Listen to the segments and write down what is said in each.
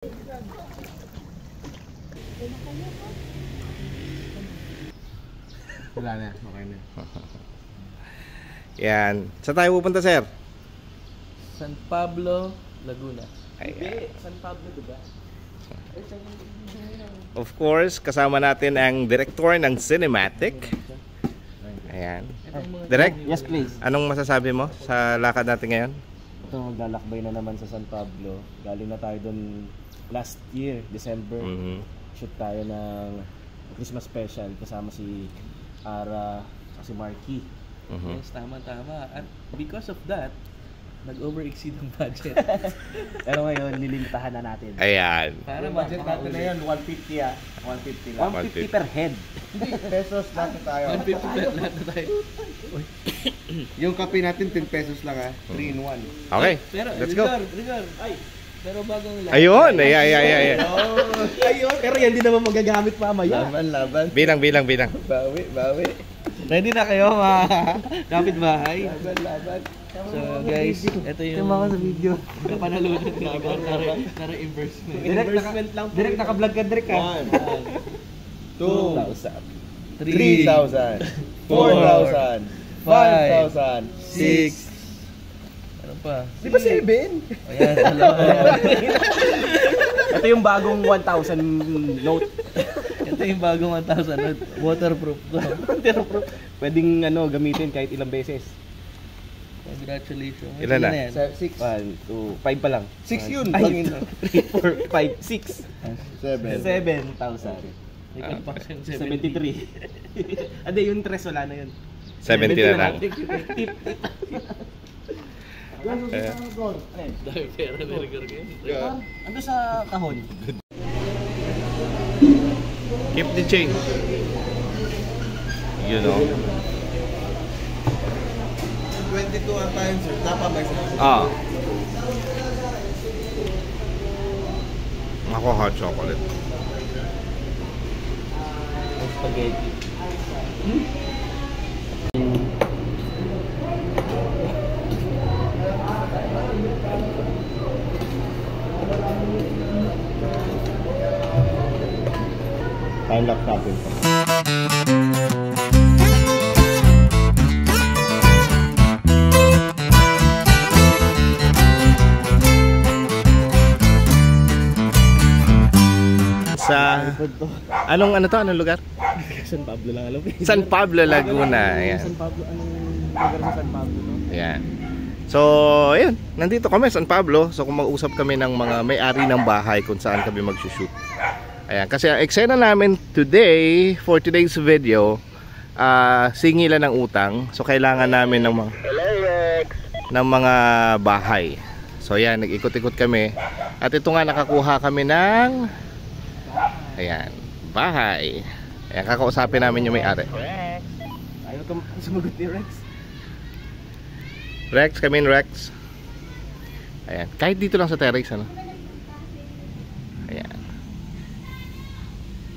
Wala na, okay na. Yan. Saan tayo pupunta, sir? San Pablo, Laguna. Ayan. San Pablo, diba? Of course, kasama natin ang director ng cinematic. Ayan. Direct, Yes, please. anong masasabi mo sa lakad natin ngayon? Ito, maglalakbay na naman sa San Pablo. Galing na tayo doon last year, December. Shoot tayo ng Christmas special kasama si Ara at si Marky. Yes, tama-tama. At because of that, nag-over-exceed ang budget. Pero ngayon, lilimitahan na natin. Ayan. Para Budget natin na yun, 150 ah. 150 lang. 150 per head. Hindi, pesos lahat na tayo. 150 per lahat na tayo. Yung kape natin, 10 pesos lang ah. 3 in 1. Okay, Pero, let's go. Rigor. Ay, pero bagong lahat. Ayun, ayan. Ayun, pero yan din naman magagamit mamaya. Laban. Bilang. Bawi. Ready na kayo mga kapitbahay? Laban. So guys, ito yung Tama ka sa video. panalunan ni Rigor para investment. Investment lang po. Direct naka-vlog ka, Direk ha? 1, 2, 3,000, 4,000, 5,000, 6. Ano pa? Di ba 7? Ayan, ito yung bagong 1,000 note. Ito yung bagong 1,000 note. Waterproof. Waterproof. Pwedeng gamitin kahit ilang beses. Congratulations. Ilan na? 6. 1, 2, 5 pa lang. 6 yun. 3, 4, 5, 6. 7. 7,000. 73. Ade, yung tres wala na yun. 70 na lang. Tip. Dahil pera ni Rigor ngayon. Ando sa kahon. Keep the change. You know. 22 ang time, sir. Tapa ba isa? Ako hot chocolate. Spaghetti. Time lapse natin. Sa anong lugar? San Pablo lang alam. San Pablo, Laguna. Ayan. San Pablo, anong lugar sa San Pablo? No? Ayan. So, ayun, nandito kami San Pablo. So, kung mag-usap kami ng mga may-ari ng bahay kung saan kami mag-shoot. Ayan, kasi ang eksena namin today, for today's video, singilan ng utang. So, kailangan namin ng mga bahay. So, ayan, nag-ikot-ikot kami. At ito nga, nakakuha kami ng ayan, bahay. Ayan, kakausapin namin yung may-ari. Ayaw ka sumagot ni Rex. Rex, come in, Rex. Ayan, kahit dito lang sa terrace, ano? Ayan.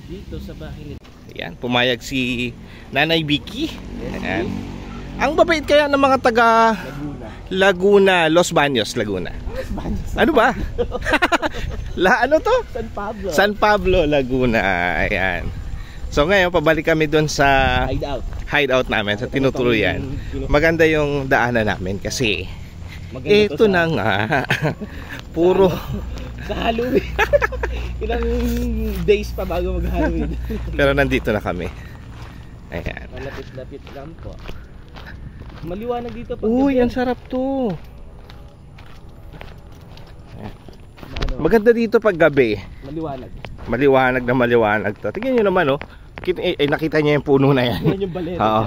Dito sa bahay nito. Ayan, pumayag si Nanay Vicky. Ayan. Ang babait kaya ng mga taga Laguna, Los Baños, Laguna. Ano ba? Ano to? San Pablo. San Pablo, Laguna. Ayan. So ngayon, pabalik kami doon sa hideout namin, sa tinutuluyan. Maganda yung daanan namin kasi ito na nga. Puro sa Halloween. Ilang days pa bago mag-Halloween. Pero nandito na kami. Ayan. Malapit-lapit lang po. Maliwanag dito pag Uy, ang sarap to. Maganda dito pag gabi. Maliwanag. Maliwanag to. Tingnan nyo naman, oh. Nakita niya yung puno na yan. Yan yung baler. Oo.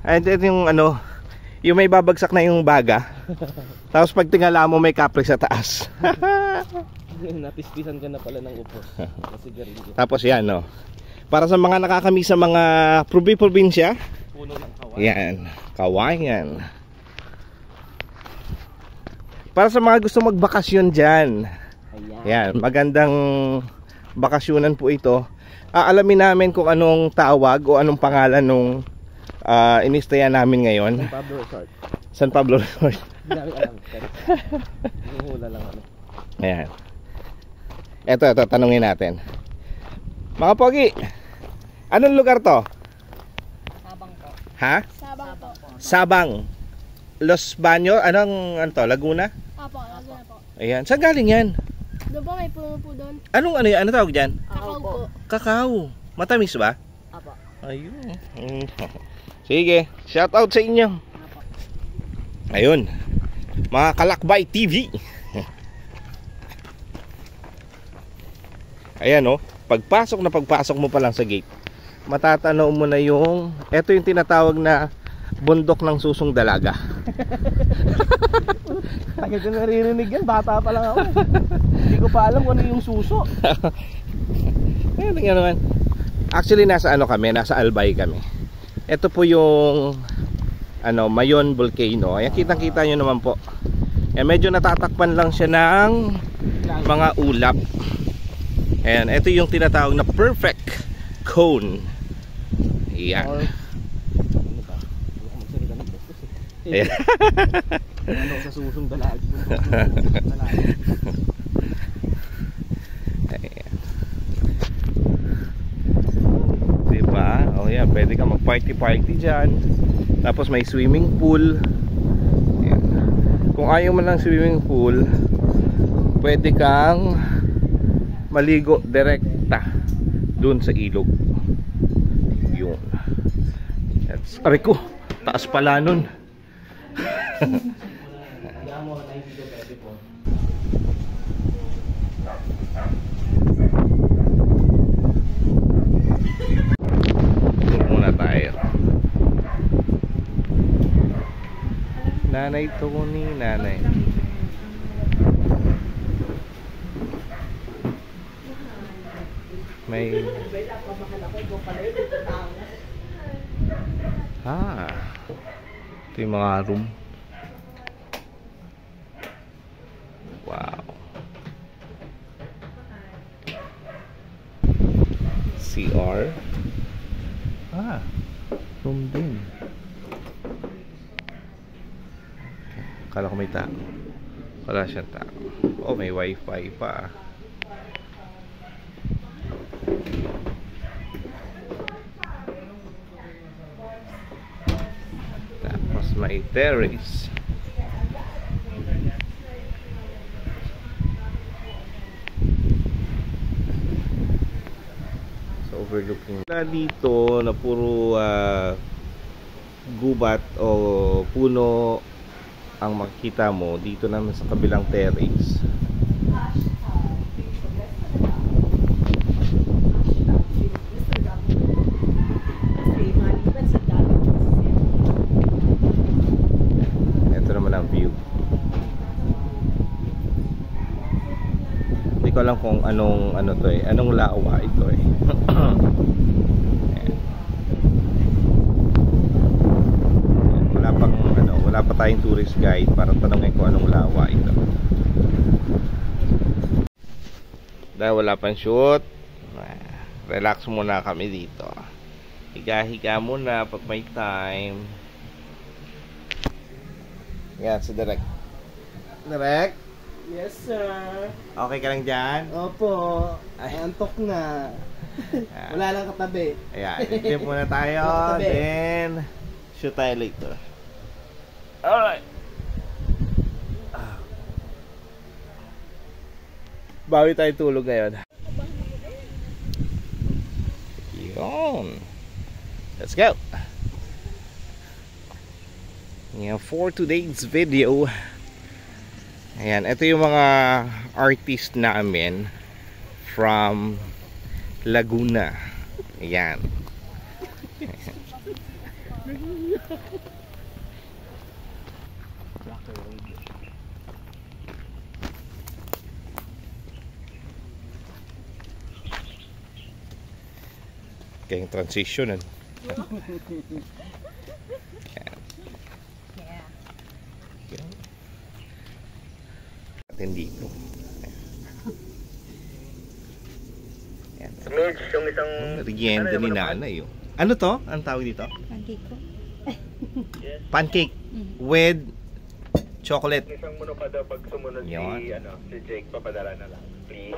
Ay, ito yung yung may babagsak na yung baga. Tapos pag tingala mo may kapre sa taas. Napispisan ka na pala ng upos. Tapos yan, no. Para sa mga nakakami sa mga probinsya. Puno ng kawayan. Yan, kawayan. Para sa mga gusto magbakasyon dyan. Yan, magandang bakasyonan po ito. Alamin namin kung anong tawag o anong pangalan nung inistayan namin ngayon. San Pablo Resort. San Pablo Resort. Hindi namin alam. Hula lang ano. Ayan. Ito, tanungin natin. Mga pogi, anong lugar to? Sabang po. Ha? Sabang po. Sabang. Los Baños, anong ano to? Laguna? Apo, Laguna po. Ayan, saan galing yan? Doon po, may puno po doon. Anong ano yan? Ano tawag dyan? Kakao po. Kakao. Matamis ba? Apo. Ayun. Sige, shout out sa inyo. Ayun. Mga Kalakbay TV. Ayan oh, pagpasok mo pa lang sa gate, matatanaw mo na yung, eto yung tinatawag na bundok ng susong dalaga. Tagal ko naririnig yan, bata pa lang ako. Hindi ko pa alam kung ano yung suso. Ayan nga naman. Actually nasa ano kami, nasa Albay kami. Ito po yung ano, Mayon Volcano. Ayan, kitang-kita nyo naman po. Ayan, medyo natatakpan lang siya ng mga ulap. Ayan, ito yung tinatawag na perfect cone. Ayan. Ayan. Ano sa susong dalag. Ayan. Diba? O yan, pwede ka mag-party-party dyan. Tapos may swimming pool. Ayan. Kung ayaw mo ng swimming pool, pwede kang maligo direkta dun sa ilog. Yun. That's, aray ko, taas pala nun. Dito muna tayo. Nanay to ni nanay. May ito yung mga room. Wow. CR. Room din. Kala ko may tao. Wala siyang tao. Oh, may wifi pa. Tapos may terrace. So overlooking. Wala dito na puro gubat o puno ang makikita mo. Dito naman sa kabilang terrace. Hindi ko alam kung anong ano to eh, anong lawa ito eh. Wala pang ano, wala pa tayong tourist guide para tanungin ko anong lawa ito. Dahil wala pang shoot, relax muna kami dito. Higa-higa muna pag may time. Yan, si Direk. Direk? Yes, sir. Okay ka lang dyan? Opo. Ay, antok na. Wala lang katabi. Ayan, i-clip muna tayo. Then, shoot tayo later. Alright. Bawi tayo tulog ngayon. Yun. Let's go. Yeah, for today's video, ayan, ito yung mga artist namin from Laguna. Ayan. Kayong transition. Atin dito. Ayan. Yung isang Merienda ni nanay. Oh. Ano to? Ang tawag dito? Pancake po. Pancake with chocolate. isang mono pa daw pag sumunod Yun. si Jake papadala na lang. Please.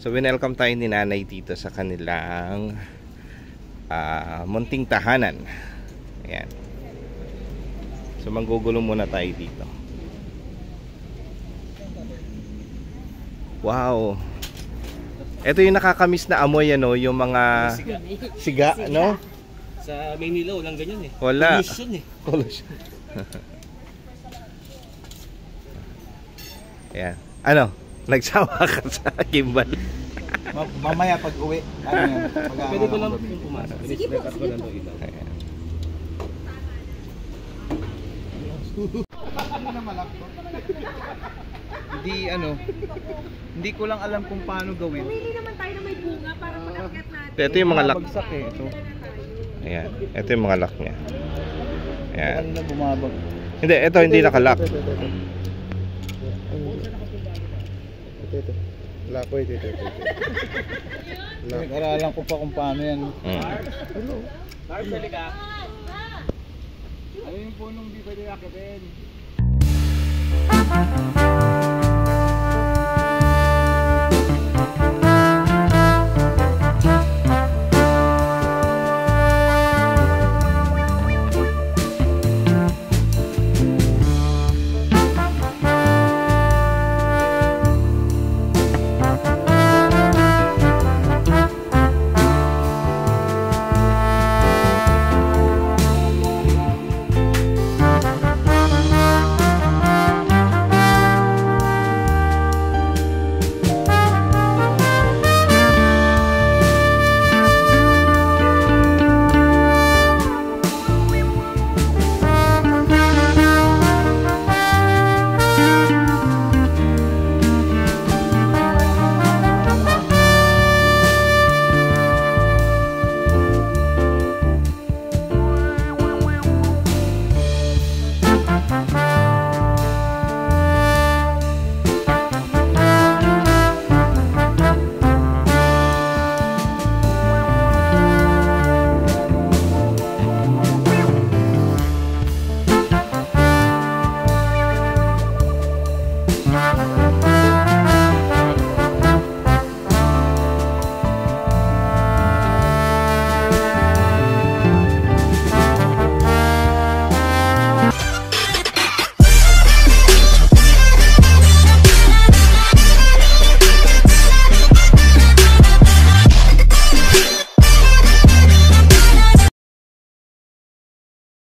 So winelcome tayo ni nanay dito sa kanilang munting tahanan. Ayan. So manggugulo muna tayo dito. Wow. Ito yung nakakamiss na amoy, ano, yung mga siga, no? Sa Maynila, walang ganyan eh. Wala. Pollution eh. Pollution. Ayan. Ano? Nagsawa ka sa gimbal. Mamaya pag uwi, ano yan? Pwede ko lang yung pumasok. Sige po, sige po. Ayan. Hindi ko lang alam kung paano gawin. Pumili naman tayo na may bunga para pag-akyat natin. Ito yung mga lock. Bagsak eh, ito. Ayan. Ito yung mga lock niya. Ayan. Kanina bumabag. Hindi, ito hindi naka-lock. Ito. Wala ko ito. Nag-aralan ko pa kung paano yan. Lars, halika. Ano yung punong di pwede akitin?